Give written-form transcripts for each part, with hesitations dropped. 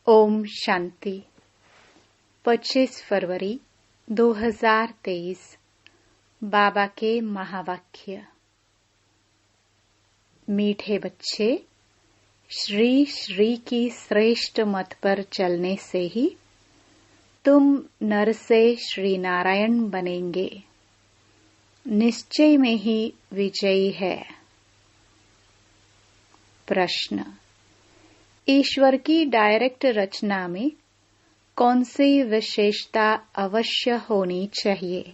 ओम शांति। 25 फरवरी 2023। बाबा के महावाक्य। मीठे बच्चे, श्री श्री की श्रेष्ठ मत पर चलने से ही तुम नर से श्री नारायण बनेंगे। निश्चय में ही विजयी है। प्रश्न: ईश्वर की डायरेक्ट रचना में कौन सी विशेषता अवश्य होनी चाहिए?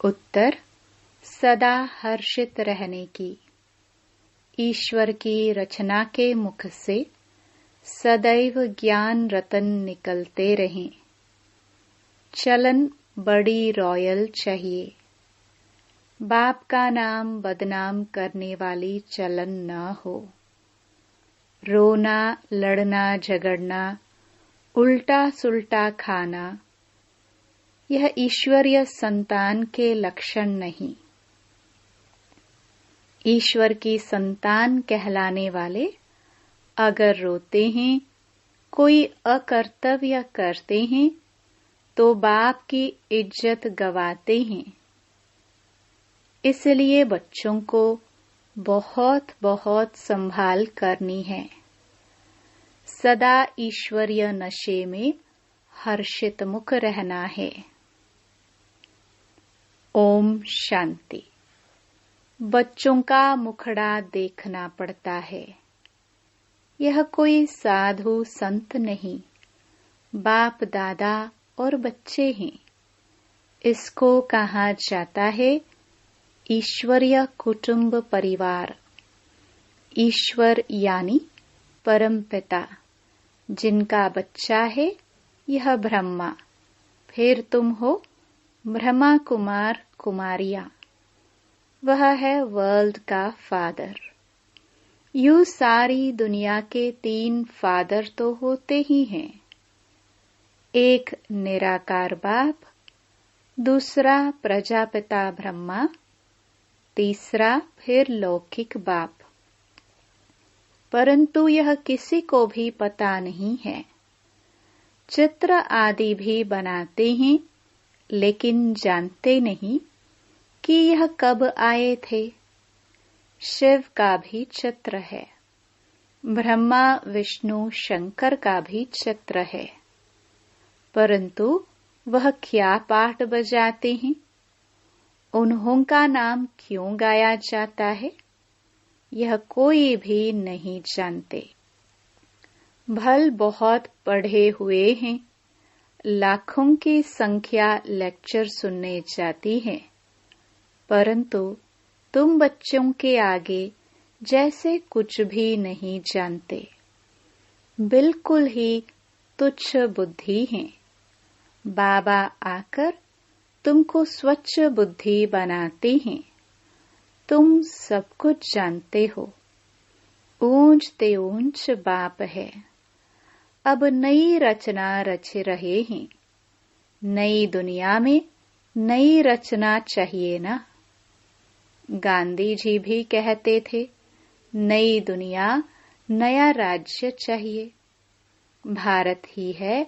उत्तर: सदा हर्षित रहने की। ईश्वर की रचना के मुख से सदैव ज्ञान रतन निकलते रहें। चलन बड़ी रॉयल चाहिए। बाप का नाम बदनाम करने वाली चलन न हो। रोना, लड़ना, झगड़ना, उल्टा सुल्टा खाना, यह ईश्वरीय संतान के लक्षण नहीं। ईश्वर की संतान कहलाने वाले अगर रोते हैं, कोई अकर्तव्य करते हैं, तो बाप की इज्जत गवाते हैं। इसलिए बच्चों को बहुत बहुत संभाल करनी है। सदा ईश्वरीय नशे में हर्षित मुख रहना है। ओम शांति। बच्चों का मुखड़ा देखना पड़ता है। यह कोई साधु संत नहीं, बाप दादा और बच्चे हैं। इसको कहा जाता है ईश्वरीय कुटुंब परिवार। ईश्वर यानी परम पिता, जिनका बच्चा है यह ब्रह्मा। फिर तुम हो ब्रह्मा कुमार कुमारियां। वह है वर्ल्ड का फादर। यूं सारी दुनिया के 3 फादर तो होते ही हैं। एक निराकार बाप, दूसरा प्रजापिता ब्रह्मा, तीसरा फिर लौकिक बाप। परंतु यह किसी को भी पता नहीं है। चित्र आदि भी बनाते हैं, लेकिन जानते नहीं कि यह कब आए थे। शिव का भी चित्र है, ब्रह्मा विष्णु शंकर का भी चित्र है। परंतु वह क्या पाठ बजाते हैं, उन्हों का नाम क्यों गाया जाता है, यह कोई भी नहीं जानते। भल बहुत पढ़े हुए हैं, लाखों की संख्या लेक्चर सुनने जाती है, परंतु तुम बच्चों के आगे जैसे कुछ भी नहीं जानते। बिल्कुल ही तुच्छ बुद्धि हैं। बाबा आकर तुमको स्वच्छ बुद्धि बनाते हैं। तुम सब कुछ जानते हो। ऊंच ते ऊंच बाप है। अब नई रचना रच रहे हैं। नई दुनिया में नई रचना चाहिए ना। गांधी जी भी कहते थे, नई दुनिया नया राज्य चाहिए। भारत ही है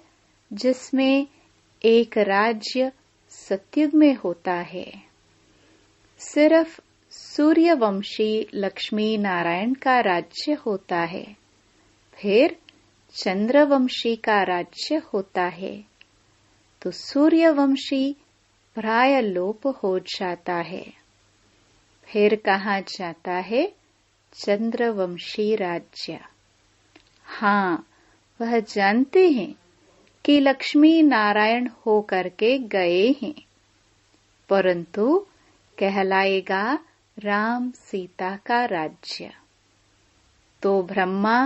जिसमें एक राज्य सतयुग में होता है। सिर्फ सूर्यवंशी लक्ष्मी नारायण का राज्य होता है, फिर चंद्रवंशी का राज्य होता है, तो सूर्यवंशी प्राय लोप हो जाता है। फिर कहा जाता है चंद्रवंशी राज्य। हाँ, वह जानते हैं कि लक्ष्मी नारायण हो करके गए हैं, परंतु कहलाएगा राम सीता का राज्य। तो ब्रह्मा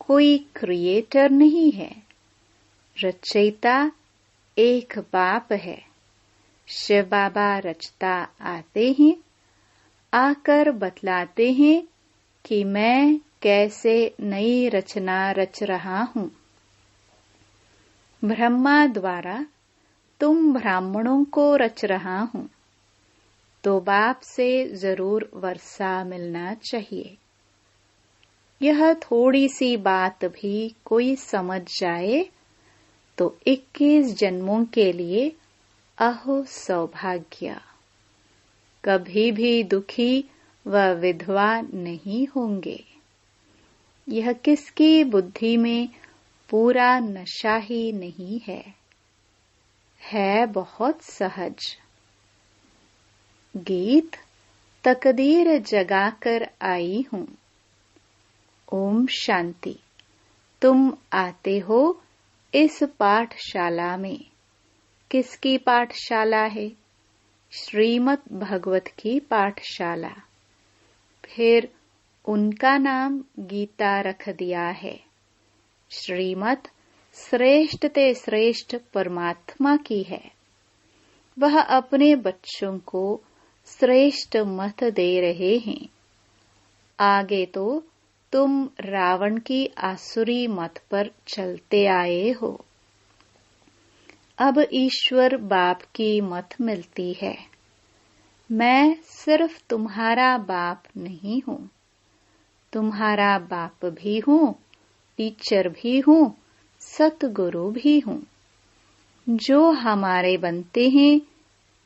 कोई क्रिएटर नहीं है, रचयिता एक बाप है। शिव बाबा रचता आते हैं, आकर बतलाते हैं कि मैं कैसे नई रचना रच रहा हूँ। ब्रह्मा द्वारा तुम ब्राह्मणों को रच रहा हूँ, तो बाप से जरूर वर्षा मिलना चाहिए। यह थोड़ी सी बात भी कोई समझ जाए तो 21 जन्मों के लिए अहो सौभाग्य। कभी भी दुखी व विधवा नहीं होंगे। यह किसकी बुद्धि में पूरा नशा ही नहीं है बहुत सहज। गीत तकदीर जगाकर आई हूँ। ओम शांति। तुम आते हो इस पाठशाला में। किसकी पाठशाला है? श्रीमद् भागवत की पाठशाला। फिर उनका नाम गीता रख दिया है। श्रीमद् श्रेष्ठ ते श्रेष्ठ परमात्मा की है। वह अपने बच्चों को श्रेष्ठ मत दे रहे हैं। आगे तो तुम रावण की आसुरी मत पर चलते आए हो। अब ईश्वर बाप की मत मिलती है। मैं सिर्फ तुम्हारा बाप नहीं हूँ, तुम्हारा बाप भी हूँ, टीचर भी हूँ, सतगुरु भी हूँ। जो हमारे बनते हैं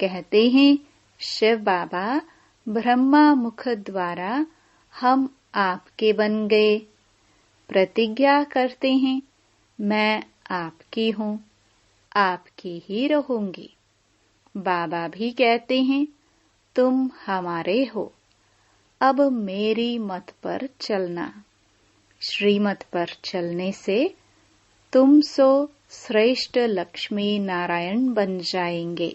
कहते हैं शिव बाबा ब्रह्मा मुख द्वारा हम आपके बन गए। प्रतिज्ञा करते हैं मैं आपकी हूँ, आपकी ही रहूंगी। बाबा भी कहते हैं तुम हमारे हो, अब मेरी मत पर चलना। श्रीमत पर चलने से तुम सो श्रेष्ठ लक्ष्मी नारायण बन जाएंगे।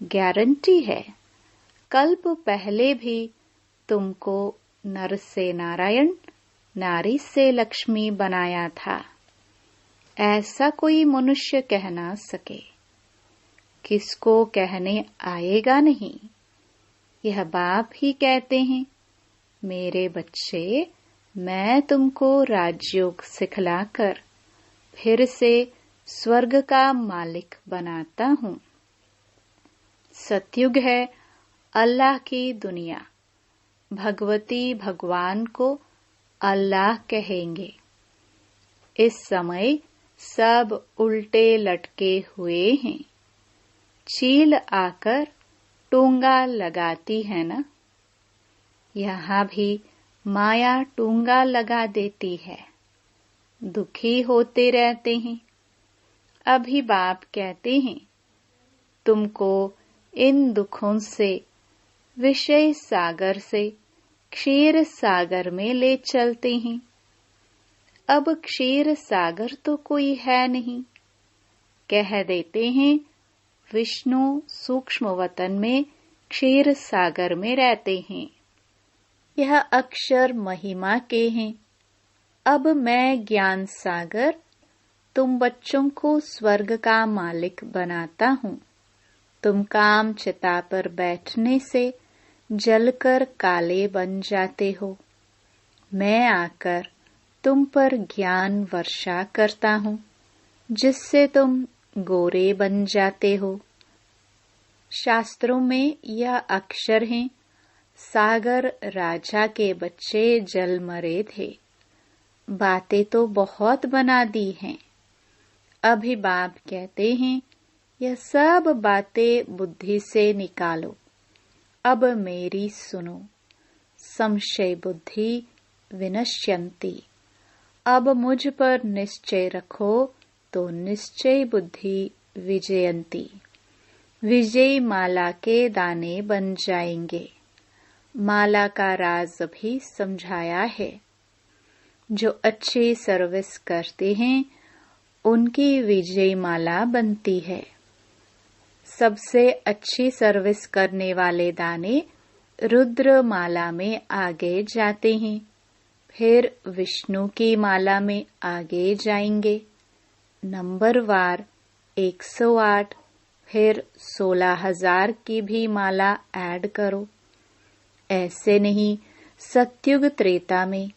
गारंटी है। कल्प पहले भी तुमको नर से नारायण, नारी से लक्ष्मी बनाया था। ऐसा कोई मनुष्य कह ना सके। किसको कहने आएगा नहीं। यह बाप ही कहते हैं मेरे बच्चे, मैं तुमको राजयोग सिखलाकर फिर से स्वर्ग का मालिक बनाता हूँ। सतयुग है अल्लाह की दुनिया। भगवती भगवान को अल्लाह कहेंगे। इस समय सब उल्टे लटके हुए हैं। चील आकर टूंगा लगाती है ना। यहाँ भी माया टूंगा लगा देती है। दुखी होते रहते हैं। अभी बाप कहते हैं तुमको इन दुखों से, विषय सागर से क्षीर सागर में ले चलते हैं। अब क्षीर सागर तो कोई है नहीं। कह देते हैं विष्णु सूक्ष्म वतन में क्षीर सागर में रहते हैं। यह अक्षर महिमा के हैं। अब मैं ज्ञान सागर तुम बच्चों को स्वर्ग का मालिक बनाता हूँ। तुम काम चिता पर बैठने से जलकर काले बन जाते हो। मैं आकर तुम पर ज्ञान वर्षा करता हूँ, जिससे तुम गोरे बन जाते हो। शास्त्रों में यह अक्षर हैं। सागर राजा के बच्चे जल मरे थे। बातें तो बहुत बना दी हैं। अभी बाप कहते हैं यह सब बातें बुद्धि से निकालो। अब मेरी सुनो। संशय बुद्धि विनश्यन्ति। अब मुझ पर निश्चय रखो तो निश्चय बुद्धि विजयंती। विजय माला के दाने बन जाएंगे। माला का राज भी समझाया है। जो अच्छी सर्विस करते हैं उनकी विजय माला बनती है। सबसे अच्छी सर्विस करने वाले दाने रुद्र माला में आगे जाते हैं, फिर विष्णु की माला में आगे जाएंगे। नंबरवार 108, फिर 16,000 की भी माला ऐड करो। ऐसे नहीं, सतयुग त्रेता में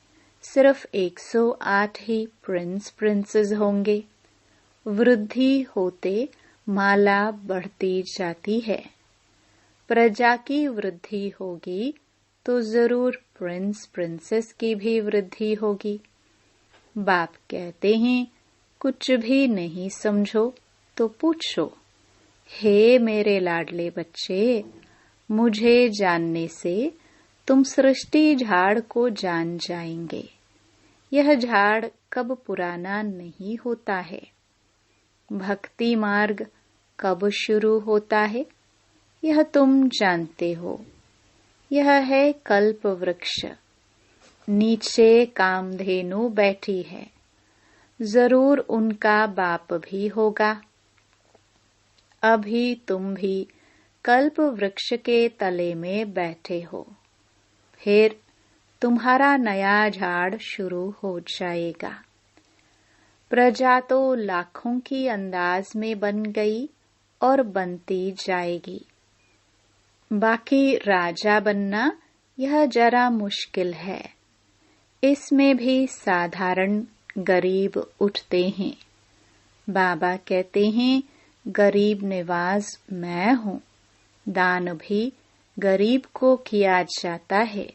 सिर्फ 108 ही प्रिंसेस होंगे। वृद्धि होते माला बढ़ती जाती है। प्रजा की वृद्धि होगी तो जरूर प्रिंस प्रिंसेस की भी वृद्धि होगी। बाप कहते हैं कुछ भी नहीं समझो तो पूछो, हे मेरे लाडले बच्चे, मुझे जानने से तुम सृष्टि झाड़ को जान जाएंगे। यह झाड़ कब पुराना नहीं होता है। भक्ति मार्ग कब शुरू होता है यह तुम जानते हो। यह है कल्प वृक्ष, नीचे कामधेनु बैठी है, जरूर उनका बाप भी होगा। अभी तुम भी कल्प वृक्ष के तले में बैठे हो, फिर तुम्हारा नया झाड़ शुरू हो जाएगा। प्रजा तो लाखों की अंदाज में बन गई और बनती जाएगी। बाकी राजा बनना यह जरा मुश्किल है। इसमें भी साधारण गरीब उठते हैं। बाबा कहते हैं गरीब निवाज मैं हूँ। दान भी गरीब को किया जाता है।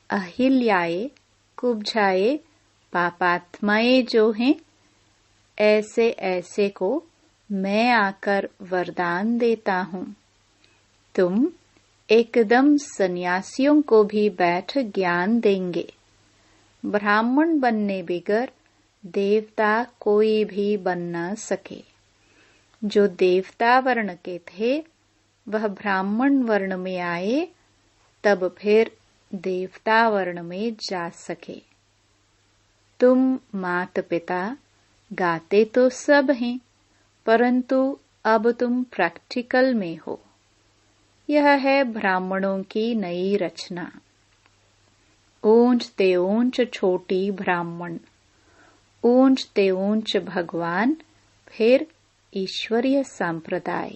अहिल्याए कुब्जाए पापात्माएं जो हैं, ऐसे ऐसे को मैं आकर वरदान देता हूँ। तुम एकदम सन्यासियों को भी बैठ ज्ञान देंगे। ब्राह्मण बनने बिगर देवता कोई भी बन न सके। जो देवता वर्ण के थे वह ब्राह्मण वर्ण में आए, तब फिर देवता वर्ण में जा सके। तुम माता पिता गाते तो सब हैं, परंतु अब तुम प्रैक्टिकल में हो। यह है ब्राह्मणों की नई रचना। ऊंच ते ऊंच छोटी ब्राह्मण, ऊंच ते ऊंच भगवान, फिर ईश्वरीय संप्रदाय।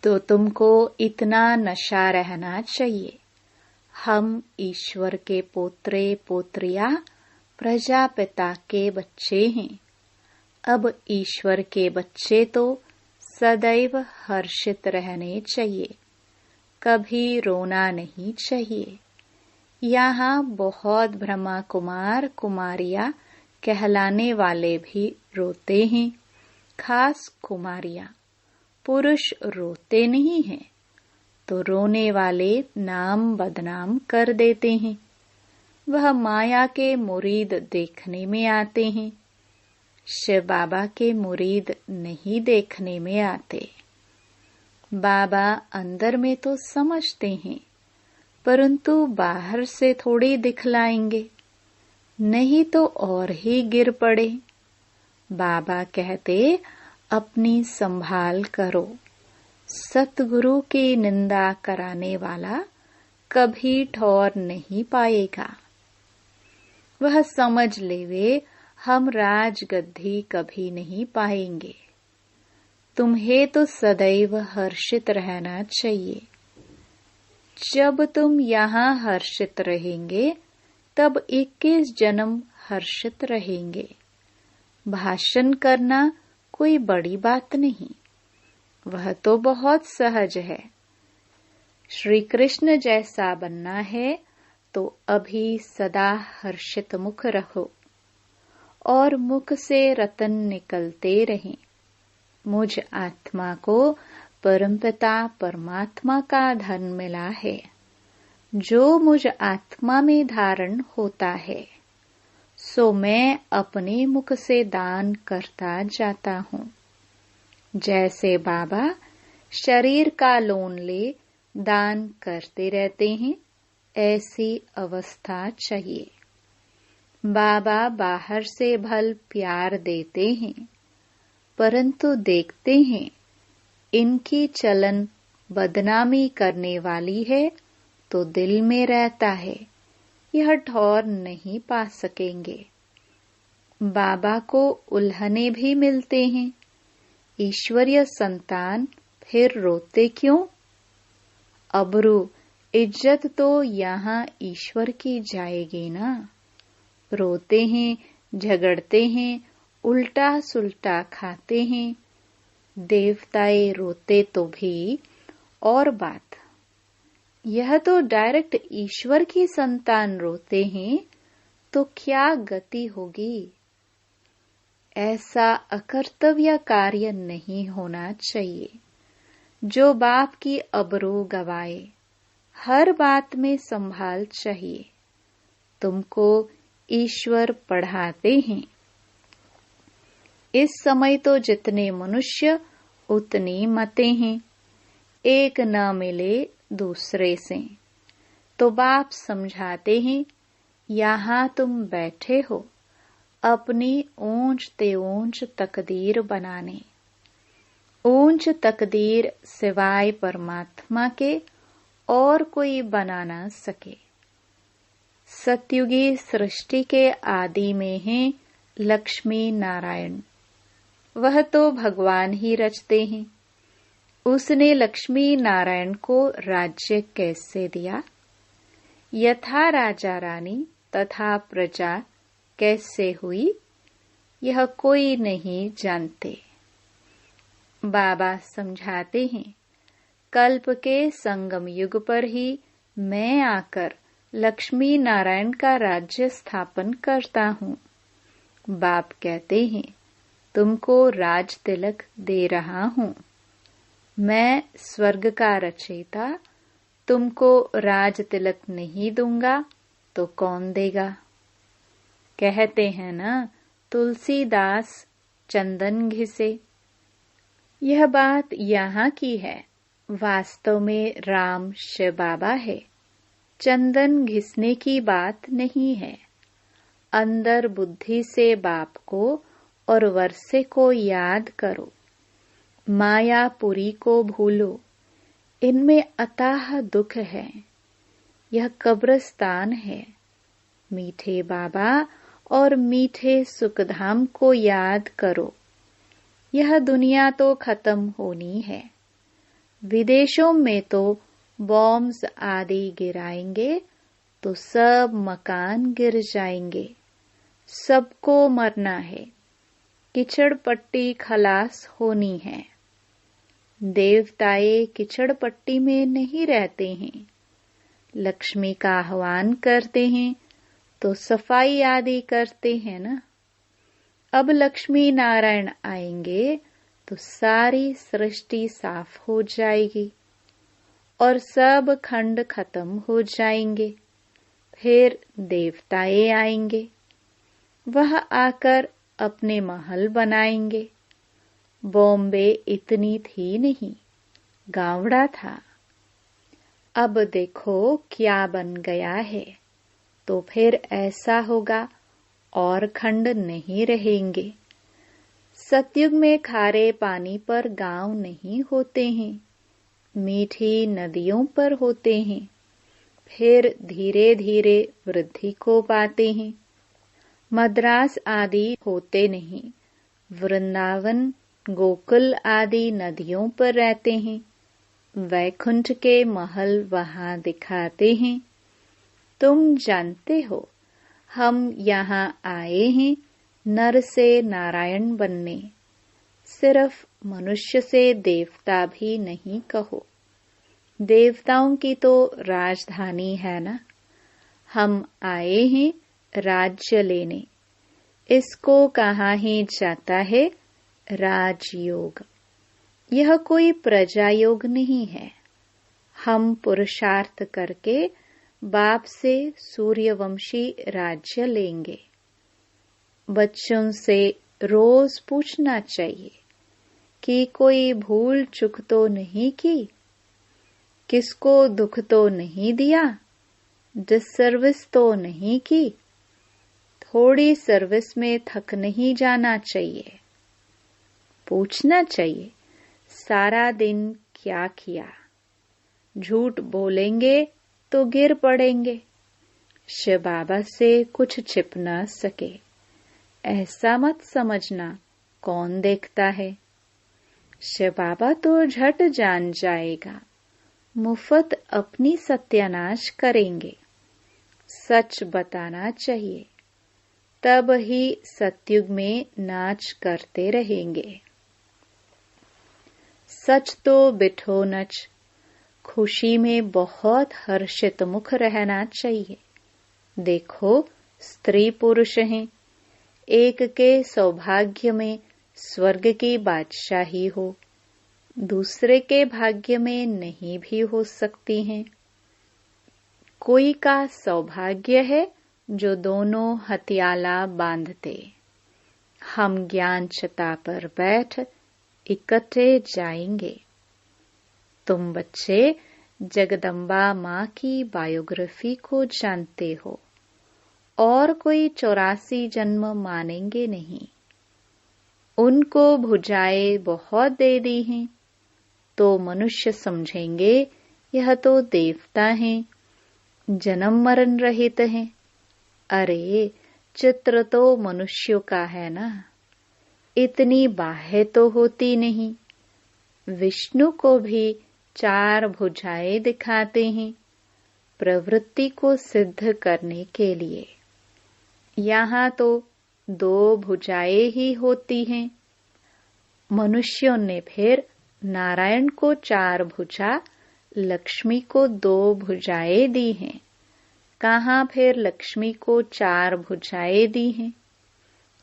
तो तुमको इतना नशा रहना चाहिए। हम ईश्वर के पोत्रे पोत्रिया प्रजापिता के बच्चे हैं। अब ईश्वर के बच्चे तो सदैव हर्षित रहने चाहिए, कभी रोना नहीं चाहिए। यहाँ बहुत ब्रह्मा कुमार कुमारियाँ कहलाने वाले भी रोते हैं, खास कुमारियाँ। पुरुष रोते नहीं हैं, तो रोने वाले नाम बदनाम कर देते हैं। वह माया के मुरीद देखने में आते हैं, शिव बाबा के मुरीद नहीं देखने में आते। बाबा अंदर में तो समझते हैं, परंतु बाहर से थोड़ी दिखलाएंगे, नहीं तो और ही गिर पड़े। बाबा कहते अपनी संभाल करो। सतगुरु की निंदा कराने वाला कभी ठौर नहीं पाएगा। वह समझ लेवे हम राजगद्दी कभी नहीं पाएंगे। तुम्हें तो सदैव हर्षित रहना चाहिए। जब तुम यहाँ हर्षित रहेंगे, तब 21 जन्म हर्षित रहेंगे। भाषण करना कोई बड़ी बात नहीं, वह तो बहुत सहज है। श्री कृष्ण जैसा बनना है तो अभी सदा हर्षित मुख रहो और मुख से रतन निकलते रहें। मुझ आत्मा को परमपिता परमात्मा का धन मिला है, जो मुझ आत्मा में धारण होता है, सो मैं अपने मुख से दान करता जाता हूँ। जैसे बाबा शरीर का लोन ले दान करते रहते हैं, ऐसी अवस्था चाहिए। बाबा बाहर से भल प्यार देते हैं, परंतु देखते हैं इनकी चलन बदनामी करने वाली है, तो दिल में रहता है, यह ठौर नहीं पा सकेंगे। बाबा को उल्हने भी मिलते हैं। ईश्वरीय संतान फिर रोते क्यों? अबरू इज्जत तो यहाँ ईश्वर की जाएगी ना। रोते हैं, झगड़ते हैं, उल्टा सुल्टा खाते हैं। देवताए रोते तो भी और बात, यह तो डायरेक्ट ईश्वर की संतान रोते हैं, तो क्या गति होगी। ऐसा अकर्तव्य कार्य नहीं होना चाहिए जो बाप की अबरू गवाए। हर बात में संभाल चाहिए। तुमको ईश्वर पढ़ाते हैं। इस समय तो जितने मनुष्य उतनी मतें हैं। एक न मिले दूसरे से, तो बाप समझाते हैं, यहाँ तुम बैठे हो अपनी ऊंच ते ऊंच तकदीर बनाने। ऊंच तकदीर सिवाय परमात्मा के और कोई बना न सके। सतयुगी सृष्टि के आदि में हैं लक्ष्मी नारायण। वह तो भगवान ही रचते हैं। उसने लक्ष्मी नारायण को राज्य कैसे दिया, यथा राजा रानी तथा प्रजा कैसे हुई, यह कोई नहीं जानते। बाबा समझाते हैं, कल्प के संगम युग पर ही मैं आकर लक्ष्मी नारायण का राज्य स्थापन करता हूँ। बाप कहते हैं, तुमको राज तिलक दे रहा हूँ। मैं स्वर्ग का रचयिता तुमको राज तिलक नहीं दूंगा तो कौन देगा। कहते हैं ना, तुलसीदास चंदन घिसे। यह बात यहाँ की है। वास्तव में राम शिव बाबा है। चंदन घिसने की बात नहीं है। अंदर बुद्धि से बाप को और वर्षे को याद करो। मायापुरी को भूलो। इनमें अथाह दुख है। यह कब्रिस्तान है। मीठे बाबा और मीठे सुखधाम को याद करो। यह दुनिया तो खत्म होनी है। विदेशों में तो बॉम्ब्स आदि गिराएंगे तो सब मकान गिर जाएंगे। सबको मरना है। कीचड़ पट्टी खलास होनी है। देवताए कीचड़ पट्टी में नहीं रहते हैं। लक्ष्मी का आह्वान करते हैं तो सफाई आदि करते हैं ना। अब लक्ष्मी नारायण आएंगे तो सारी सृष्टि साफ हो जाएगी और सब खंड खत्म हो जाएंगे। फिर देवताए आएंगे। वह आकर अपने महल बनाएंगे। बॉम्बे इतनी थी नहीं, गावड़ा था। अब देखो क्या बन गया है। तो फिर ऐसा होगा और खंड नहीं रहेंगे। सतयुग में खारे पानी पर गांव नहीं होते हैं, मीठी नदियों पर होते हैं। फिर धीरे धीरे वृद्धि को पाते हैं। मद्रास आदि होते नहीं। वृंदावन गोकुल आदि नदियों पर रहते हैं। वैकुंठ के महल वहां दिखाते हैं। तुम जानते हो, हम यहाँ आए हैं नर से नारायण बनने। सिर्फ मनुष्य से देवता भी नहीं कहो। देवताओं की तो राजधानी है ना। हम आए हैं राज्य लेने। इसको कहा ही जाता है राजयोग। यह कोई प्रजा योग नहीं है। हम पुरुषार्थ करके बाप से सूर्यवंशी राज्य लेंगे। बच्चों से रोज पूछना चाहिए कि कोई भूल चूक तो नहीं की, किसको दुख तो नहीं दिया, डिससर्विस तो नहीं की, थोड़ी सर्विस में थक नहीं जाना चाहिए। पूछना चाहिए, सारा दिन क्या किया। झूठ बोलेंगे तो गिर पड़ेंगे। शिव बाबा से कुछ छिप न सके, ऐसा मत समझना। कौन देखता है। शिव बाबा तो झट जान जाएगा। मुफ्त अपनी सत्यानाश करेंगे। सच बताना चाहिए, तब ही सतयुग में नाच करते रहेंगे। सच तो बिठो नच, खुशी में बहुत हर्षित मुख रहना चाहिए। देखो, स्त्री पुरुष हैं, एक के सौभाग्य में स्वर्ग की बादशाही हो, दूसरे के भाग्य में नहीं भी हो सकती हैं। कोई का सौभाग्य है जो दोनों हथियाला बांधते, हम ज्ञान छता पर बैठ इकट्ठे जाएंगे। तुम बच्चे जगदम्बा माँ की बायोग्राफी को जानते हो और कोई 84 जन्म मानेंगे नहीं। उनको भुजाएं बहुत दे दी हैं तो मनुष्य समझेंगे यह तो देवता हैं, जन्म मरण रहित हैं। अरे, चित्र तो मनुष्यों का है ना, इतनी बाहें तो होती नहीं। विष्णु को भी 4 भुजाएं दिखाते हैं प्रवृत्ति को सिद्ध करने के लिए। यहाँ तो 2 भुजाएं ही होती हैं। मनुष्यों ने फिर नारायण को 4 भुजा, लक्ष्मी को 2 भुजाएं दी हैं। कहाँ फिर लक्ष्मी को 4 भुजाएं दी हैं?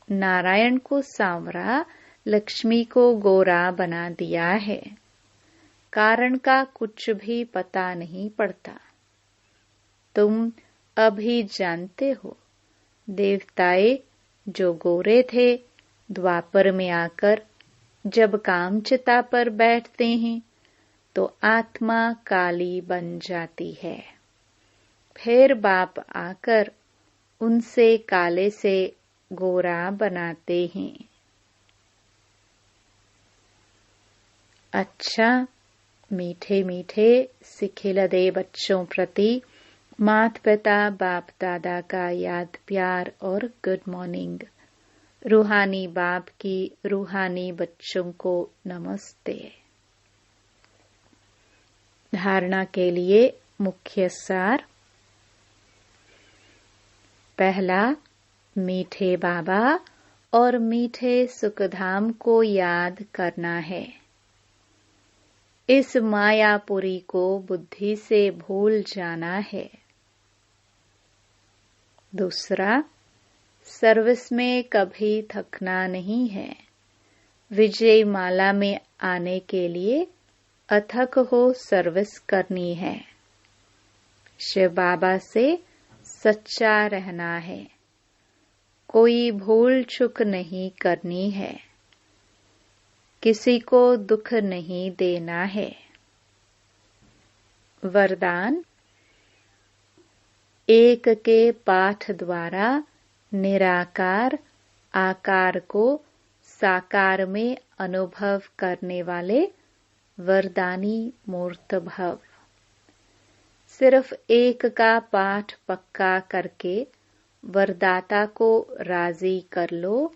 नारायण को सांवरा, लक्ष्मी को गोरा बना दिया है। कारण का कुछ भी पता नहीं पड़ता। तुम अभी जानते हो, देवताएं जो गोरे थे, द्वापर में आकर जब कामचिता पर बैठते हैं तो आत्मा काली बन जाती है। फिर बाप आकर उनसे काले से गोरा बनाते हैं। अच्छा, मीठे मीठे सिखिलदे बच्चों प्रति माता पिता बाप दादा का याद प्यार और गुड मॉर्निंग। रूहानी बाप की रूहानी बच्चों को नमस्ते। धारणा के लिए मुख्य सार। पहला, मीठे बाबा और मीठे सुखधाम को याद करना है। इस मायापुरी को बुद्धि से भूल जाना है। दूसरा, सर्विस में कभी थकना नहीं है। विजय माला में आने के लिए अथक हो सर्विस करनी है। शिव बाबा से सच्चा रहना है। कोई भूल चूक नहीं करनी है। किसी को दुख नहीं देना है। वरदान, एक के पाठ द्वारा निराकार आकार को साकार में अनुभव करने वाले वरदानी मूर्त भव। सिर्फ एक का पाठ पक्का करके वरदाता को राजी कर लो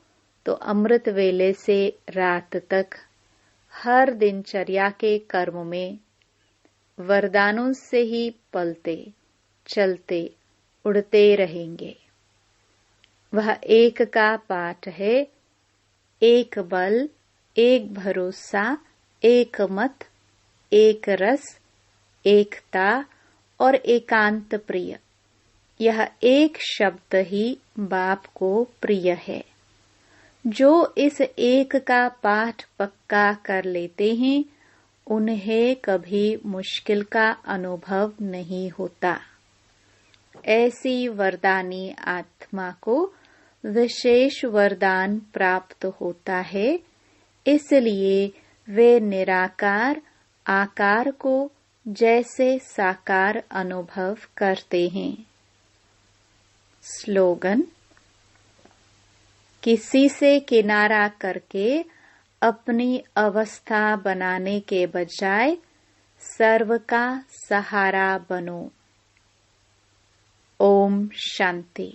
तो अमृत वेले से रात तक हर दिनचर्या के कर्म में वरदानों से ही पलते चलते उड़ते रहेंगे। वह एक का पाठ है, एक बल, एक भरोसा, एक मत, एक रस, एकता और एकांत प्रिय। यह एक शब्द ही बाप को प्रिय है। जो इस एक का पाठ पक्का कर लेते हैं उन्हें कभी मुश्किल का अनुभव नहीं होता। ऐसी वरदानी आत्मा को विशेष वरदान प्राप्त होता है, इसलिए वे निराकार आकार को जैसे साकार अनुभव करते हैं। स्लोगन, किसी से किनारा करके अपनी अवस्था बनाने के बजाय सर्व का सहारा बनो। ओम शांति।